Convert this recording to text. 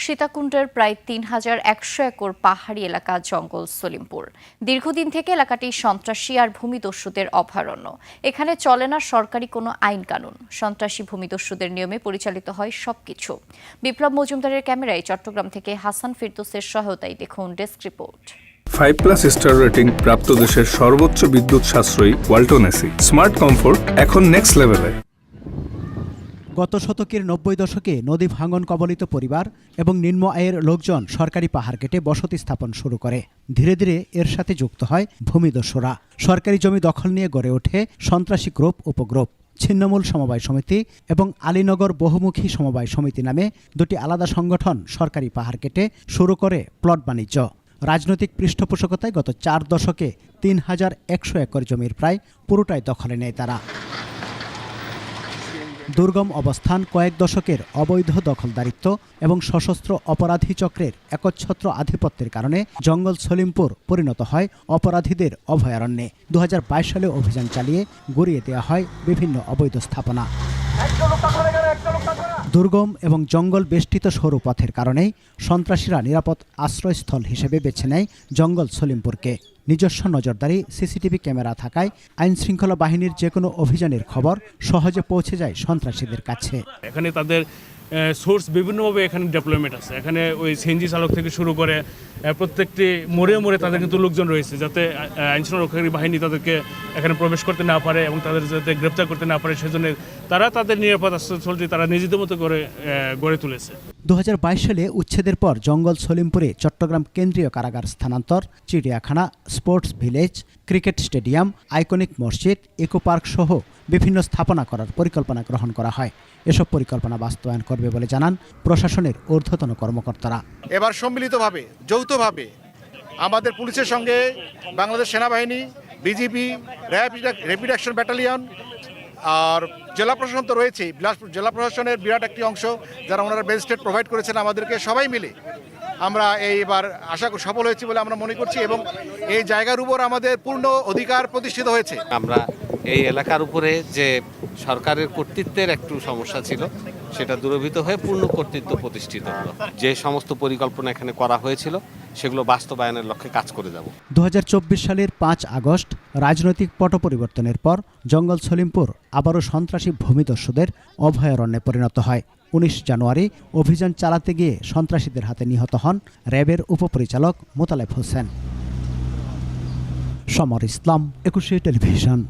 সীতাকুণ্ডের প্রায় ৩,১০০ একর পাহাড়ি এলাকা জঙ্গল সলিমপুর। দীর্ঘদিন থেকে এলাকাটি সন্ত্রাসী আর ভূমিদস্যুদের অভয়ারণ্য। এখানে চলে না সরকারি কোনো আইন কানুন। সন্ত্রাসী ভূমিদস্যুদের নিয়মে পরিচালিত হয় সবকিছু। বিপ্লব মজুমদারের ক্যামেরায় চট্টগ্রাম থেকে হাসান ফিরদৌসের সহায়তায় দেখুন ডেস্ক রিপোর্ট। 5+ স্টার রেটিং প্রাপ্ত দেশের সর্বোচ্চ বিদ্যুৎ সাশ্রয়ী ওয়ালটন এসি। স্মার্ট কমফোর্ট এখন নেক্সট লেভেলে। গত শতকের 90 দশকে নদী ভাঙন কবলিত পরিবার এবং নিম্ন আয়ের লোকজন সরকারি পাহাড় কেটে বসতি স্থাপন শুরু করে। ধীরে ধীরে এর সাথে যুক্ত হয় ভূমিদস্যুরা। সরকারি জমি দখল নিয়ে গড়ে ওঠে সন্ত্রাসী গ্রুপ উপগ্রুপ। ছিন্নমূল সমবায় সমিতি এবং আলীনগর বহুমুখী সমবায় সমিতি নামে দুটি আলাদা সংগঠন সরকারি পাহাড় কেটে শুরু করে প্লট বাণিজ্য। রাজনৈতিক পৃষ্ঠপোষকতায় গত 4 দশকে ৩,১০০ একর জমির প্রায় পুরোটাই দখলে নেয় তারা। দুর্গম অবস্থান, কয়েক দশকের অবৈধ দখলদারিত্ব এবং সশস্ত্র অপরাধী চক্রের একচ্ছত্র আধিপত্যের কারণে জঙ্গল সলিমপুর পরিণত হয় অপরাধীদের অভয়ারণ্যে। 2022 সালে অভিযান চালিয়ে গুড়িয়ে দেওয়া হয় বিভিন্ন অবৈধ স্থাপনা। দুর্গম এবং জঙ্গল বেষ্টিত সরু পথের কারণেই সন্ত্রাসীরা নিরাপদ আশ্রয়স্থল হিসেবে বেছে নেয় জঙ্গল সলিমপুরকে। নিজস্ব নজরদারি সিসিটিভি ক্যামেরা থাকায় আইনশৃঙ্খলা বাহিনীর যে কোনো অভিযানের খবর সহজে পৌঁছে যায় সন্ত্রাসীদের কাছে। এখানে তাদের সোর্স বিভিন্নভাবে এখানে ডেভেলপমেন্ট আছে। এখানে ওই সিএনজি চালক থেকে শুরু করে প্রত্যেকটি মোড়ে মোড়ে তাদের কিন্তু লোকজন রয়েছে, যাতে আইনশৃঙ্খলা রক্ষাকারী বাহিনী তাদেরকে এখানে প্রবেশ করতে না পারে এবং তাদের যাতে গ্রেপ্তার করতে না পারে, সেজন্য তারা তাদের নিরাপদ আশ্রয়স্থলটি তারা নিজেদের মতো করে গড়ে তুলেছে। 2022 সালে উচ্ছেদের পর জঙ্গল সলিমপুরে চট্টগ্রাম কেন্দ্রীয় কারাগার স্থানান্তর, চিড়িয়াখানা, sports village, cricket stadium, iconic মসজিদ, ইকো পার্ক সহ বিভিন্ন স্থাপনা করার পরিকল্পনা গ্রহণ করা হয়। এসব পরিকল্পনা বাস্তবায়ন করবে বলে জানান প্রশাসনের ঊর্ধ্বতন কর্মকর্তারা। এবার সম্মিলিতভাবে যৌথভাবে আমাদের পুলিশের সঙ্গে বাংলাদেশ সেনাবাহিনী, বিজিবি, র্যাপিড অ্যাকশন ব্যাটালিয়ন আর জেলা প্রশাসন তো রয়েছেই। জেলা প্রশাসনের বিরাট একটি অংশ যারা ওনারা বেঞ্চস্টেড প্রোভাইড করেছেন আমাদেরকে, সবাই মিলে আমরা এইবার আশা সফল হয়েছি বলে আমরা মনে করছি এবং এই জায়গার উপর আমাদের পূর্ণ অধিকার প্রতিষ্ঠিত হয়েছে। আমরা এই এলাকার উপরে যে সরকারের কর্তৃত্বের একটু সমস্যা ছিল, সেটা দূরীভূত হয়ে পূর্ণ কর্তৃত্ব প্রতিষ্ঠিত হলো। যে সমস্ত পরিকল্পনা এখানে করা হয়েছিল সেগুলো বাস্তবায়নের লক্ষ্যে কাজ করে যাব। 2024 সালের 5 আগস্ট রাজনৈতিক পট পরিবর্তনের পর জঙ্গল সলিমপুর আবারও সন্ত্রাসী ভূমিদস্যুদের অভয়ারণ্যে পরিণত হয়। 19 জানুয়ারি অভিযান চালাতে গিয়ে সন্ত্রাসীদের হাতে নিহত হন র্যাবের উপপরিচালক মোতালেব হোসেন। সমর ইসলাম, 21 টেলিভিশন।